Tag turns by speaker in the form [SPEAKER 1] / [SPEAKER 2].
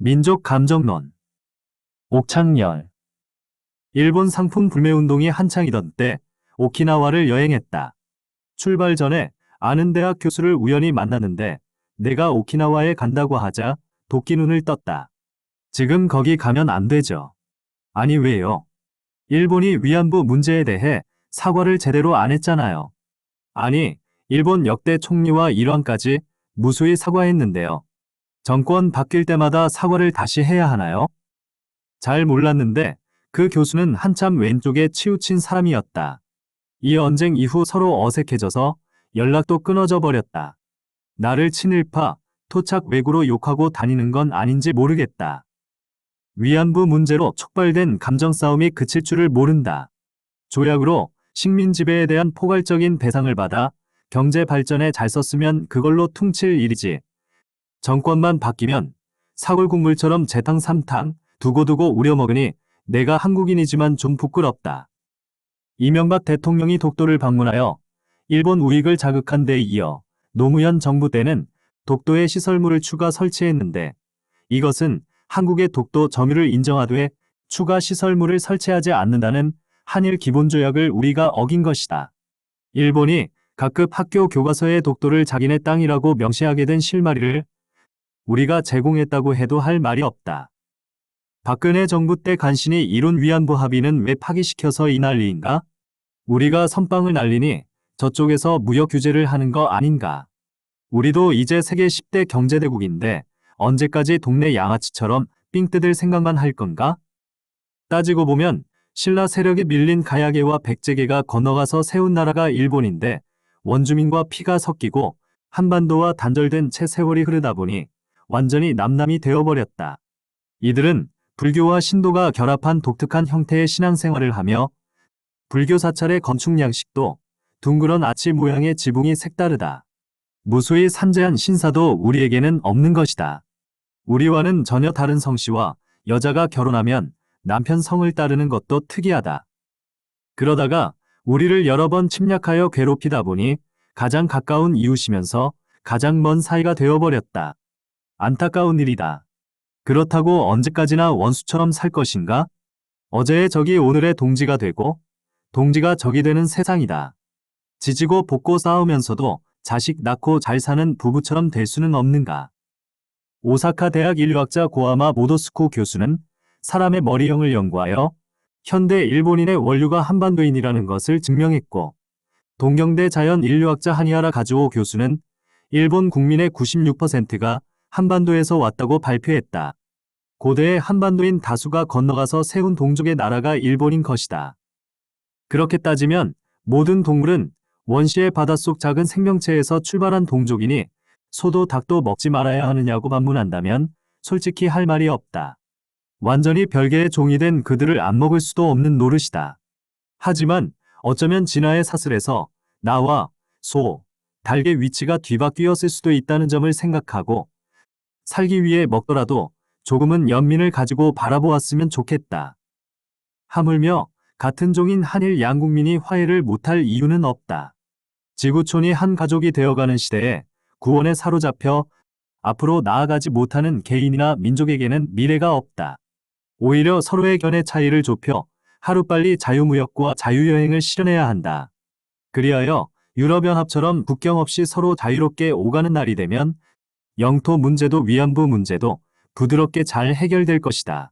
[SPEAKER 1] 민족 감정론. 옥창열. 일본 상품 불매운동이 한창이던 때 오키나와를 여행했다. 출발 전에 아는 대학 교수를 우연히 만났는데 내가 오키나와에 간다고 하자 도끼 눈을 떴다. 지금 거기 가면 안 되죠. 아니 왜요? 일본이 위안부 문제에 대해 사과를 제대로 안 했잖아요. 아니, 일본 역대 총리와 일왕까지 무수히 사과했는데요. 정권 바뀔 때마다 사과를 다시 해야 하나요? 잘 몰랐는데 그 교수는 한참 왼쪽에 치우친 사람이었다. 이 언쟁 이후 서로 어색해져서 연락도 끊어져 버렸다. 나를 친일파, 토착 왜구로 욕하고 다니는 건 아닌지 모르겠다. 위안부 문제로 촉발된 감정 싸움이 그칠 줄을 모른다. 조약으로 식민 지배에 대한 포괄적인 배상을 받아 경제 발전에 잘 썼으면 그걸로 퉁칠 일이지. 정권만 바뀌면 사골국물처럼 재탕 삼탕 두고두고 우려먹으니 내가 한국인이지만 좀 부끄럽다. 이명박 대통령이 독도를 방문하여 일본 우익을 자극한 데 이어 노무현 정부 때는 독도에 시설물을 추가 설치했는데 이것은 한국의 독도 점유를 인정하되 추가 시설물을 설치하지 않는다는 한일 기본조약을 우리가 어긴 것이다. 일본이 각급 학교 교과서에 독도를 자기네 땅이라고 명시하게 된 실마리를 우리가 제공했다고 해도 할 말이 없다. 박근혜 정부 때 간신히 이룬 위안부 합의는 왜 파기시켜서 이 난리인가? 우리가 선빵을 날리니 저쪽에서 무역 규제를 하는 거 아닌가? 우리도 이제 세계 10대 경제대국인데 언제까지 동네 양아치처럼 삥 뜯을 생각만 할 건가? 따지고 보면 신라 세력에 밀린 가야계와 백제계가 건너가서 세운 나라가 일본인데 원주민과 피가 섞이고 한반도와 단절된 채 세월이 흐르다 보니 완전히 남남이 되어버렸다. 이들은 불교와 신도가 결합한 독특한 형태의 신앙생활을 하며 불교 사찰의 건축 양식도 둥그런 아치 모양의 지붕이 색다르다. 무수히 산재한 신사도 우리에게는 없는 것이다. 우리와는 전혀 다른 성씨와 여자가 결혼하면 남편 성을 따르는 것도 특이하다. 그러다가 우리를 여러 번 침략하여 괴롭히다 보니 가장 가까운 이웃이면서 가장 먼 사이가 되어버렸다. 안타까운 일이다. 그렇다고 언제까지나 원수처럼 살 것인가? 어제의 적이 오늘의 동지가 되고 동지가 적이 되는 세상이다. 지지고 볶고 싸우면서도 자식 낳고 잘 사는 부부처럼 될 수는 없는가? 오사카 대학 인류학자 고아마 모도스쿠 교수는 사람의 머리형을 연구하여 현대 일본인의 원류가 한반도인이라는 것을 증명했고 동경대 자연인류학자 하니하라 가즈오 교수는 일본 국민의 96%가 한반도에서 왔다고 발표했다. 고대의 한반도인 다수가 건너가서 세운 동족의 나라가 일본인 것이다. 그렇게 따지면 모든 동물은 원시의 바닷속 작은 생명체에서 출발한 동족이니 소도 닭도 먹지 말아야 하느냐고 반문한다면 솔직히 할 말이 없다. 완전히 별개의 종이 된 그들을 안 먹을 수도 없는 노릇이다. 하지만 어쩌면 진화의 사슬에서 나와 소, 닭의 위치가 뒤바뀌었을 수도 있다는 점을 생각하고 살기 위해 먹더라도 조금은 연민을 가지고 바라보았으면 좋겠다. 하물며 같은 종인 한일 양국민이 화해를 못할 이유는 없다. 지구촌이 한 가족이 되어가는 시대에 구원에 사로잡혀 앞으로 나아가지 못하는 개인이나 민족에게는 미래가 없다. 오히려 서로의 견해 차이를 좁혀 하루빨리 자유무역과 자유여행을 실현해야 한다. 그리하여 유럽연합처럼 국경 없이 서로 자유롭게 오가는 날이 되면 영토 문제도 위안부 문제도 부드럽게 잘 해결될 것이다.